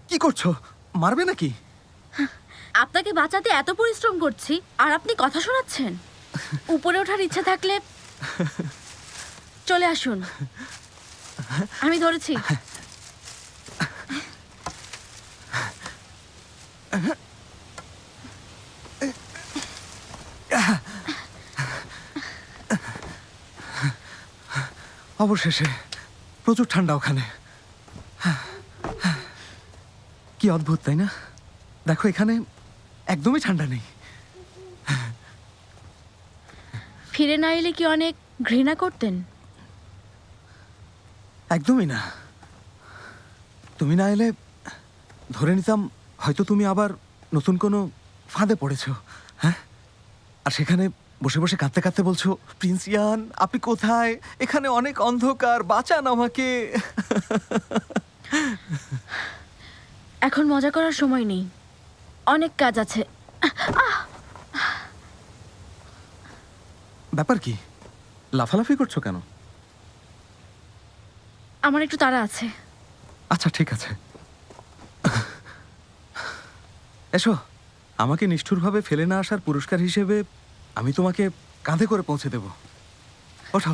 কি করছো? মারবে নাকি? আপনাকে বাঁচাতে এত পরিশ্রম করছি আর আপনি কথা শোনাচ্ছেন। উপরে ওঠার ইচ্ছা থাকলে চলে আসুন, আমি ধরেছি। অবশেষে। প্রচুর ঠান্ডা ওখানে। কি অদ্ভুত, তাই না? দেখো, এখানে একদমই ঠান্ডা নেই। ফিরে না এলে কি অনেক ঘৃণা করতেন? একদমই না। তুমি না এলে ধরে নিতাম হয়তো তুমি আবার নতুন কোনো ফাঁদে পড়েছো। হ্যাঁ, আর সেখানে বসে বসে কাঁদতে কাঁদতে বলছো, প্রিন্স ইয়ান আপনি কোথায়? এখানে অনেক অন্ধকার, বাঁচান আমাকে। এখন মজা করার সময় নেই, অনেক কাজ আছে। ব্যাপার কি? লাফালাফি করছো কেন? আমার একটু তাড়া আছে। আচ্ছা, ঠিক আছে। এসো, আমাকে নিষ্ঠুরভাবে ফেলে না আসার পুরস্কার হিসেবে আমি তোমাকে কাঁধে করে পৌঁছে দেব। ওঠো।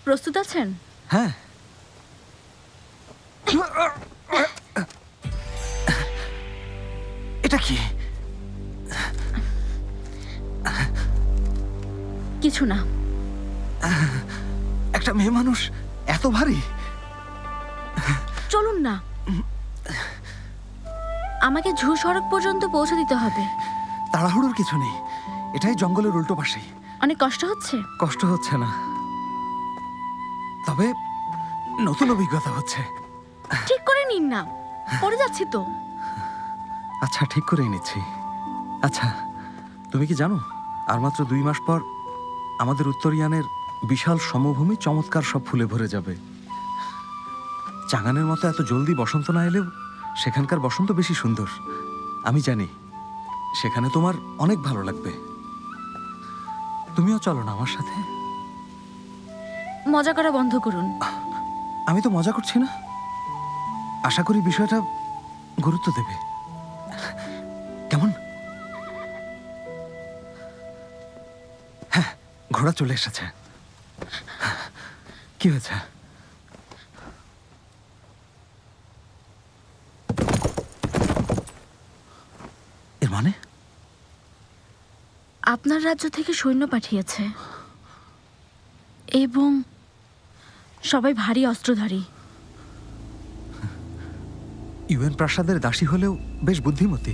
প্রস্তুত আছেন? হ্যাঁ। এটা কি? কিছু না। একটা মেয়ে মানুষ এত ভারী? চলুন না, আমাকে ঝু সড়ক পর্যন্ত পৌঁছে দিতে হবে। তাড়াহুড়োর কিছু নেই, এটাই জঙ্গলের উল্টো পাশেই। অনেক কষ্ট হচ্ছে? কষ্ট হচ্ছে না, তবে নতুন অভিজ্ঞতা হচ্ছে। ঠিক করে নিন না, পড়ে যাচ্ছি তো। আচ্ছা, ঠিক করেই নিচ্ছি। আচ্ছা, তুমি কি জানো আর মাত্র 2 মাস পর আমাদের উত্তরিয়ানের বিশাল সমভূমি চমৎকার সব ফুলে ভরে যাবে। চাঙানের মতো এত জলদি বসন্ত না এলেও সেখানকার বসন্ত বেশি সুন্দর। আমি জানি সেখানে তোমার অনেক ভালো লাগবে। তুমিও চলো না আমার সাথে? মজা করা বন্ধ করুন। আমি তো মজা করছি না, আশা করি বিষয়টা গুরুত্ব দেবে। কেমন? হ্যাঁ, ঘোড়া চলে এসেছে। কি হয়েছে? এর মানে? আপনার রাজ্য থেকে সৈন্য পাঠিয়েছে এবং সবাই ভারী অস্ত্রধারী। ইউএন প্রাসাদের দাসী হলেও বেশ বুদ্ধিমতী।